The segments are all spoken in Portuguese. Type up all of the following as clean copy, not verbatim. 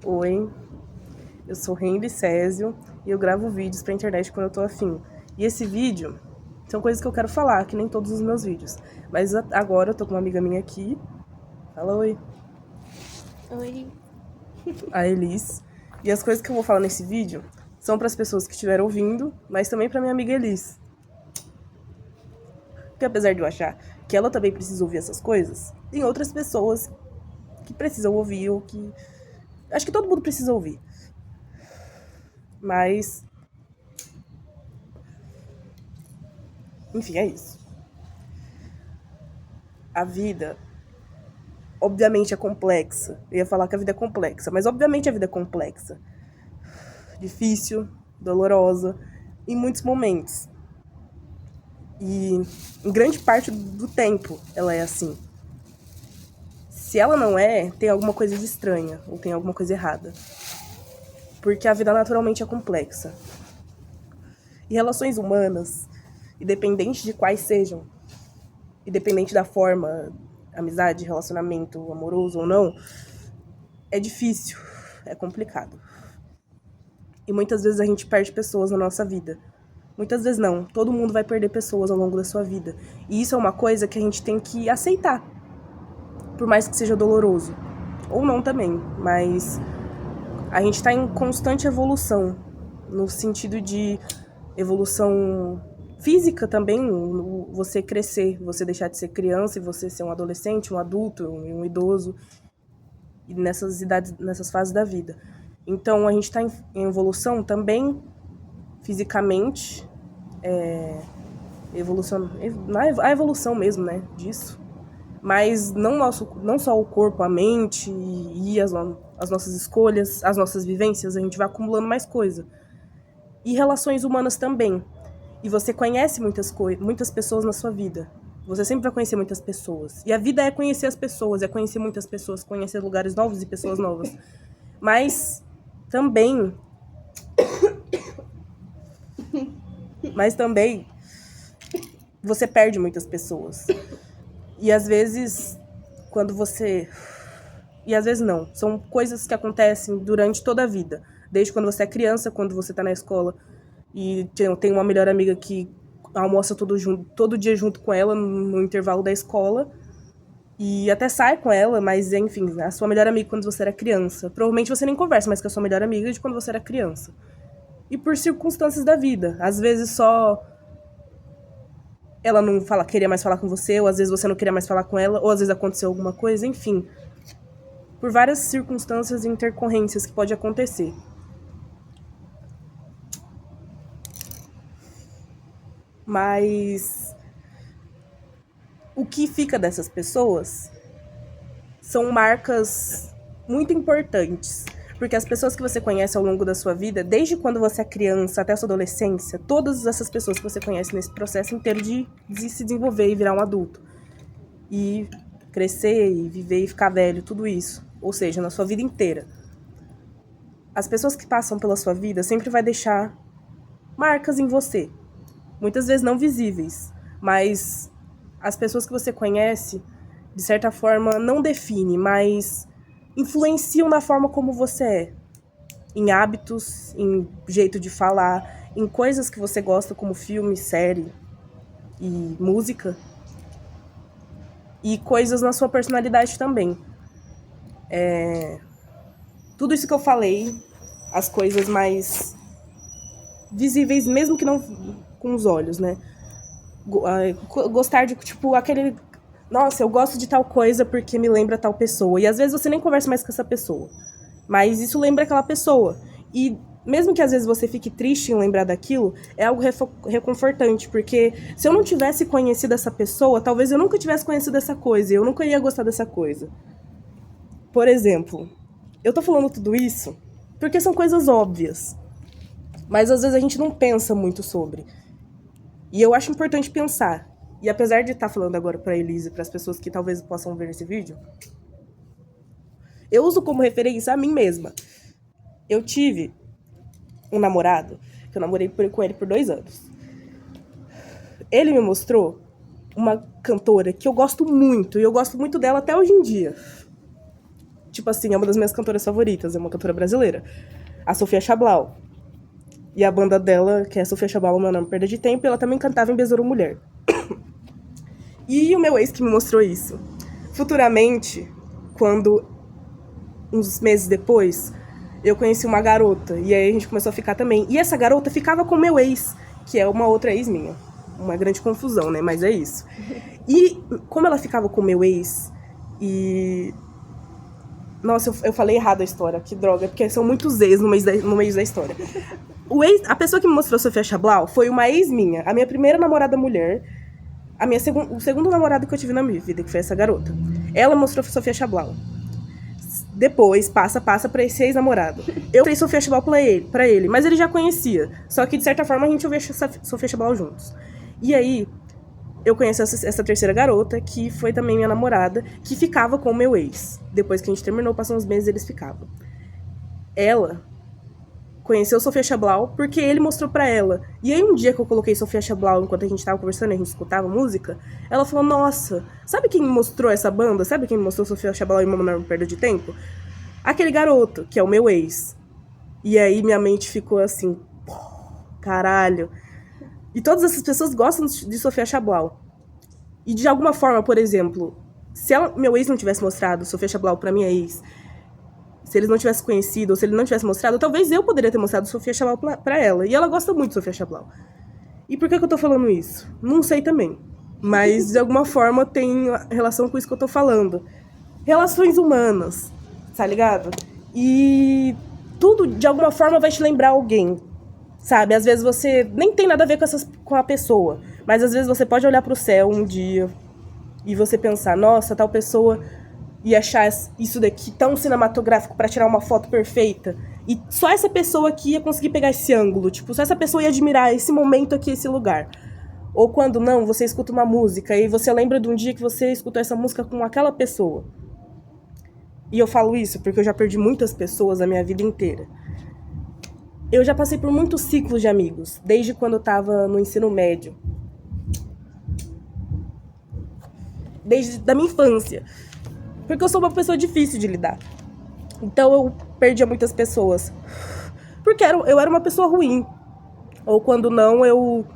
Oi, eu sou Henry Césio e eu gravo vídeos pra internet quando eu tô afim. E esse vídeo são coisas que eu quero falar, que nem todos os meus vídeos. Mas agora eu tô com uma amiga minha aqui. Fala oi. Oi. A Elis. E as coisas que eu vou falar nesse vídeo são pras pessoas que estiveram ouvindo, mas também pra minha amiga Elis. Porque apesar de eu achar que ela também precisa ouvir essas coisas, tem outras pessoas que precisam ouvir ou que... Acho que todo mundo precisa ouvir. Mas... Enfim, é isso. A vida, obviamente, é complexa. Eu ia falar que a vida é complexa, mas obviamente a vida é complexa. Difícil, dolorosa, em muitos momentos. E em grande parte do tempo ela é assim. Se ela não é, tem alguma coisa de estranha, ou tem alguma coisa errada. Porque a vida naturalmente é complexa. E relações humanas, independente de quais sejam, independente da forma, amizade, relacionamento amoroso ou não, é difícil, é complicado. E muitas vezes a gente perde pessoas na nossa vida. Muitas vezes não, todo mundo vai perder pessoas ao longo da sua vida. E isso é uma coisa que a gente tem que aceitar. Por mais que seja doloroso. Ou não também, mas a gente tá em constante evolução. No sentido de evolução física também, você crescer, você deixar de ser criança e você ser um adolescente, um adulto, um idoso, e nessas idades, nessas fases da vida. Então a gente está em evolução também fisicamente, a evolução mesmo, né, disso. Mas não só o corpo, a mente e as nossas escolhas, as nossas vivências, a gente vai acumulando mais coisa. E relações humanas também. E você conhece muitas pessoas na sua vida. Você sempre vai conhecer muitas pessoas. E a vida é conhecer as pessoas, é conhecer muitas pessoas, conhecer lugares novos e pessoas novas. Mas também você perde muitas pessoas. E às vezes quando você e às vezes não, são coisas que acontecem durante toda a vida, desde quando você é criança, quando você tá na escola e tem uma melhor amiga que almoça todo dia junto com ela no intervalo da escola. E até sai com ela, mas enfim, a sua melhor amiga quando você era criança. Provavelmente você nem conversa mais com a sua melhor amiga de quando você era criança. E por circunstâncias da vida. Às vezes só ela não queria mais falar com você, ou às vezes você não queria mais falar com ela, ou às vezes aconteceu alguma coisa, enfim. Por várias circunstâncias e intercorrências que pode acontecer. Mas o que fica dessas pessoas são marcas muito importantes. Porque as pessoas que você conhece ao longo da sua vida, desde quando você é criança até a sua adolescência, todas essas pessoas que você conhece nesse processo inteiro de se desenvolver e virar um adulto. E crescer, e viver e ficar velho, tudo isso. Ou seja, na sua vida inteira. As pessoas que passam pela sua vida sempre vai deixar marcas em você. Muitas vezes não visíveis, mas as pessoas que você conhece, de certa forma, não define, mas influenciam na forma como você é. Em hábitos, em jeito de falar, em coisas que você gosta, como filme, série e música. E coisas na sua personalidade também. Tudo isso que eu falei, as coisas mais visíveis, mesmo que não com os olhos, né? Gostar de, tipo, aquele... Nossa, eu gosto de tal coisa porque me lembra tal pessoa. E às vezes você nem conversa mais com essa pessoa. Mas isso lembra aquela pessoa. E mesmo que às vezes você fique triste em lembrar daquilo, é algo reconfortante. Porque se eu não tivesse conhecido essa pessoa, talvez eu nunca tivesse conhecido essa coisa. E eu nunca ia gostar dessa coisa. Por exemplo, eu tô falando tudo isso porque são coisas óbvias. Mas às vezes a gente não pensa muito sobre. E eu acho importante pensar. E apesar de estar falando agora pra Elise e para as pessoas que talvez possam ver esse vídeo, eu uso como referência a mim mesma. Eu tive um namorado, que eu namorei com ele por 2 anos. Ele me mostrou uma cantora que eu gosto muito, e eu gosto muito dela até hoje em dia. tipo assim, é uma das minhas cantoras favoritas, é uma cantora brasileira, a Sofia Chablau. E a banda dela, que é a Sofia Chablau, Meu Nome Perda de Tempo, ela também cantava em Besouro Mulher. E o meu ex que me mostrou isso. Futuramente, quando, uns meses depois, eu conheci uma garota, e aí a gente começou a ficar também. E essa garota ficava com o meu ex, que é uma outra ex minha. Uma grande confusão, né? Mas é isso. E como ela ficava com o meu ex, e... Nossa, eu falei errado a história, que droga, porque são muitos ex no meio da história. A pessoa que me mostrou a Sofia Chablau foi uma ex minha, a minha primeira namorada mulher, o segundo namorado que eu tive na minha vida, que foi essa garota. Ela mostrou a Sofia Chablau. Depois, passa pra esse ex-namorado. Eu mostrei Sofia Chablau pra ele, mas ele já conhecia. Só que, de certa forma, a gente ouvia Sofia Chablau juntos. E aí, eu conheci essa terceira garota, que foi também minha namorada, que ficava com o meu ex. Depois que a gente terminou, passou uns meses, eles ficavam. Ela conheceu Sofia Chablau porque ele mostrou pra ela. E aí um dia que eu coloquei Sofia Chablau enquanto a gente tava conversando e a gente escutava música, ela falou, nossa, sabe quem me mostrou essa banda? Sabe quem me mostrou Sofia Chablau e Meu Nome Perda de Tempo? Aquele garoto, que é o meu ex. E aí minha mente ficou assim, caralho. E todas essas pessoas gostam de Sofia Chablau. E de alguma forma, por exemplo, se meu ex não tivesse mostrado Sofia Chablau pra minha ex, se eles não tivessem conhecido, ou se ele não tivesse mostrado, talvez eu poderia ter mostrado Sofia Chablau pra ela. E ela gosta muito de Sofia Chablau. E por que eu tô falando isso? Não sei também. Mas, de alguma forma, tem relação com isso que eu tô falando. Relações humanas, tá ligado? E tudo, de alguma forma, vai te lembrar alguém, sabe? Às vezes você nem tem nada a ver com a pessoa, mas às vezes você pode olhar pro céu um dia e você pensar, nossa, tal pessoa... e achar isso daqui tão cinematográfico pra tirar uma foto perfeita. E só essa pessoa aqui ia conseguir pegar esse ângulo. Tipo, só essa pessoa ia admirar esse momento aqui, esse lugar. Ou quando não, você escuta uma música e você lembra de um dia que você escutou essa música com aquela pessoa. E eu falo isso porque eu já perdi muitas pessoas a minha vida inteira. Eu já passei por muitos ciclos de amigos, desde quando eu tava no ensino médio. Desde da minha infância. Porque eu sou uma pessoa difícil de lidar. Então eu perdia muitas pessoas. Porque eu era uma pessoa ruim. Ou quando não, eu...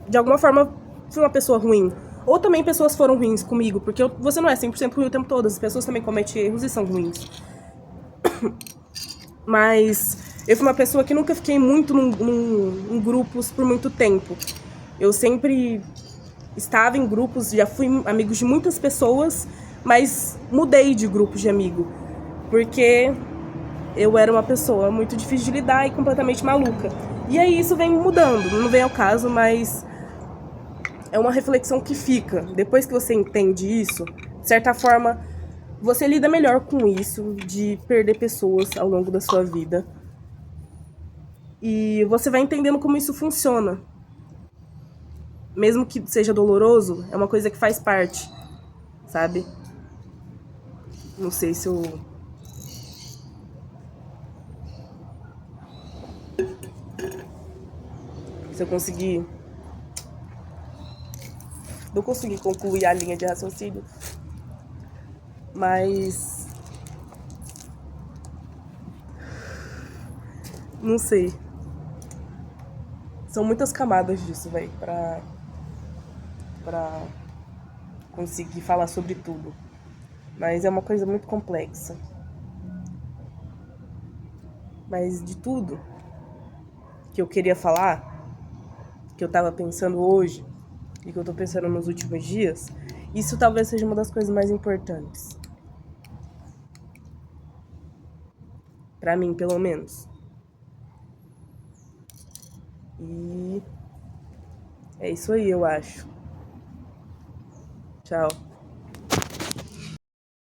de alguma forma, fui uma pessoa ruim. Ou também pessoas foram ruins comigo. Porque você não é 100% ruim o tempo todo. As pessoas também cometem erros e são ruins. Mas eu fui uma pessoa que nunca fiquei muito em grupos por muito tempo. Eu sempre estava em grupos, já fui amigos de muitas pessoas... mas mudei de grupo de amigo, porque eu era uma pessoa muito difícil de lidar e completamente maluca. E aí isso vem mudando, não vem ao caso, mas é uma reflexão que fica. Depois que você entende isso, de certa forma, você lida melhor com isso, de perder pessoas ao longo da sua vida. E você vai entendendo como isso funciona. Mesmo que seja doloroso, é uma coisa que faz parte, sabe? Não sei se eu... se eu conseguir... não consegui concluir a linha de raciocínio. Mas... não sei. São muitas camadas disso, velho, pra conseguir falar sobre tudo. Mas é uma coisa muito complexa. Mas de tudo que eu queria falar, que eu tava pensando hoje, e que eu tô pensando nos últimos dias, isso talvez seja uma das coisas mais importantes. Pra mim, pelo menos. E é isso aí, eu acho. Tchau.